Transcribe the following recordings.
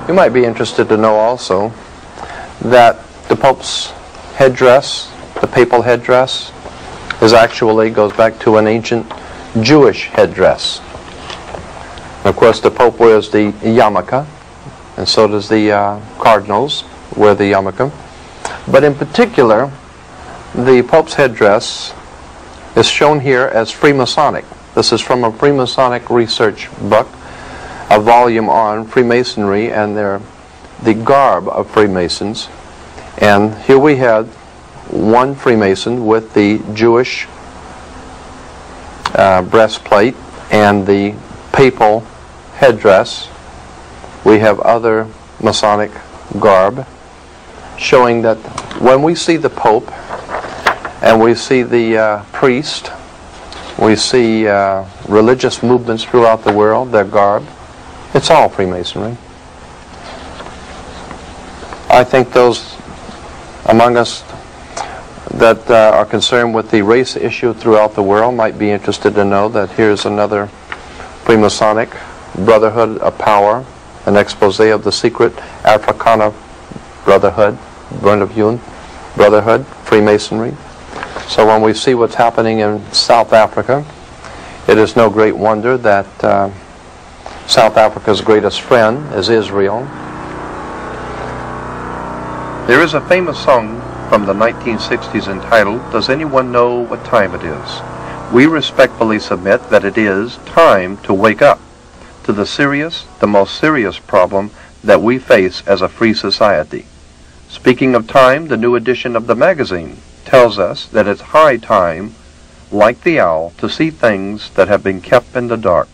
You might be interested to know also that the Pope's headdress, the papal headdress, goes back to an ancient Jewish headdress. Of course, the Pope wears the yarmulke, and so does the cardinals wear the yarmulke. But in particular, the Pope's headdress is shown here as Freemasonic. This is from a Freemasonic research book, a volume on Freemasonry and the garb of Freemasons. And here we had one Freemason with the Jewish breastplate and the papal headdress. We have other Masonic garb showing that when we see the Pope and we see the priest, we see religious movements throughout the world, their garb, it's all Freemasonry. I think those among us that are concerned with the race issue throughout the world might be interested to know that here's another Freemasonic Brotherhood of Power, an expose of the secret Africana Brotherhood, Brotherhood, Freemasonry. So when we see what's happening in South Africa, it is no great wonder that South Africa's greatest friend is Israel. There is a famous song from the 1960s entitled, "Does Anyone Know What Time It Is?" We respectfully submit that it is time to wake up to the most serious problem that we face as a free society. Speaking of time, the new edition of the magazine tells us that it's high time, like the owl, to see things that have been kept in the dark.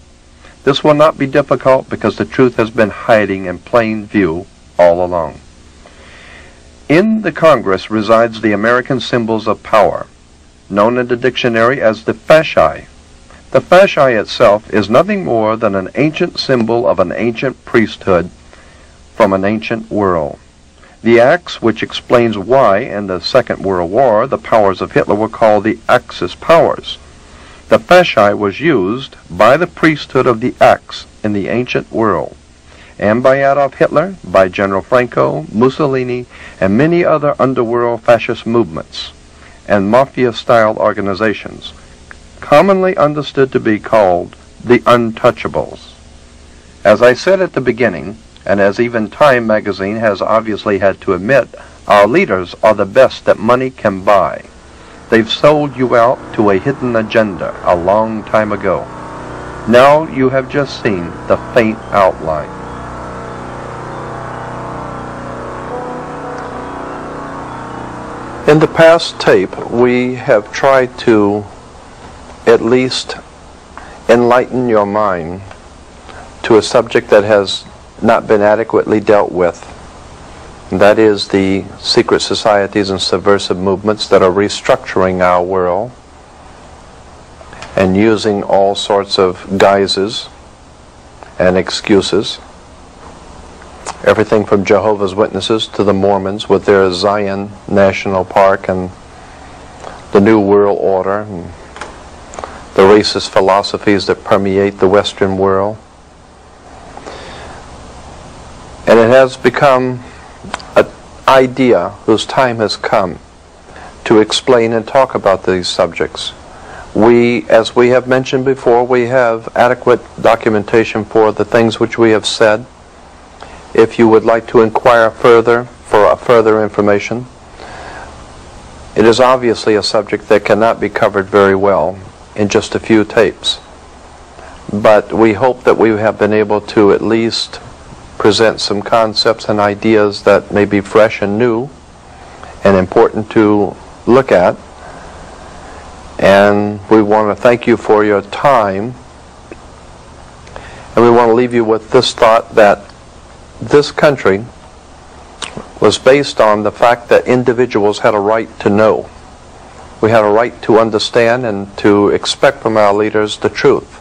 This will not be difficult because the truth has been hiding in plain view all along. In the Congress resides the American symbols of power, known in the dictionary as the fasci. The fasci itself is nothing more than an ancient symbol of an ancient priesthood from an ancient world. The axe, which explains why in the Second World War the powers of Hitler were called the Axis powers. The fasci was used by the priesthood of the axe in the ancient world, and by Adolf Hitler, by General Franco, Mussolini, and many other underworld fascist movements and mafia-style organizations, commonly understood to be called the Untouchables. As I said at the beginning, and as even Time magazine has obviously had to admit, our leaders are the best that money can buy. They've sold you out to a hidden agenda a long time ago. Now you have just seen the faint outline. In the past tape, we have tried to at least enlighten your mind to a subject that has not been adequately dealt with. That is the secret societies and subversive movements that are restructuring our world and using all sorts of guises and excuses. Everything from Jehovah's Witnesses to the Mormons with their Zion National Park and the New World Order and the racist philosophies that permeate the Western world. And it has become an idea whose time has come to explain and talk about these subjects. We, as we have mentioned before, we have adequate documentation for the things which we have said. If you would like to inquire further for further information, it is obviously a subject that cannot be covered very well in just a few tapes. But we hope that we have been able to at least present some concepts and ideas that may be fresh and new and important to look at. And we want to thank you for your time. And we want to leave you with this thought that this country was based on the fact that individuals had a right to know. We had a right to understand and to expect from our leaders the truth.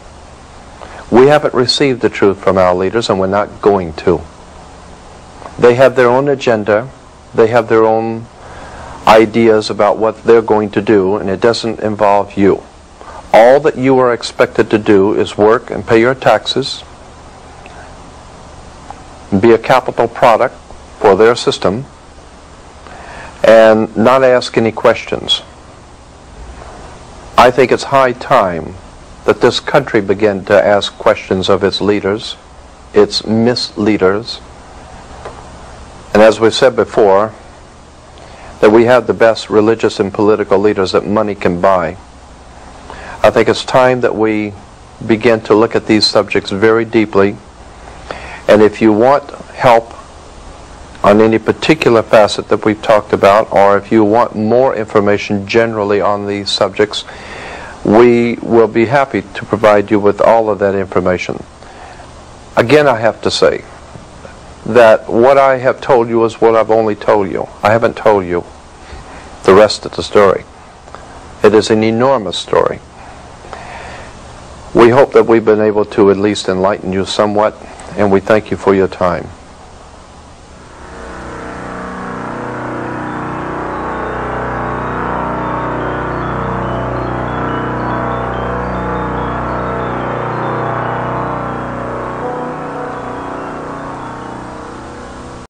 We haven't received the truth from our leaders, and we're not going to. They have their own agenda. They have their own ideas about what they're going to do, and it doesn't involve you. All that you are expected to do is work and pay your taxes, be a capital product for their system, and not ask any questions. I think it's high time that this country begin to ask questions of its leaders, its misleaders, and as we've said before, that we have the best religious and political leaders that money can buy. I think it's time that we begin to look at these subjects very deeply, and if you want help on any particular facet that we've talked about, or if you want more information generally on these subjects, we will be happy to provide you with all of that information. Again, I have to say that what I have told you is what I've only told you. I haven't told you the rest of the story. It is an enormous story. We hope that we've been able to at least enlighten you somewhat, and we thank you for your time.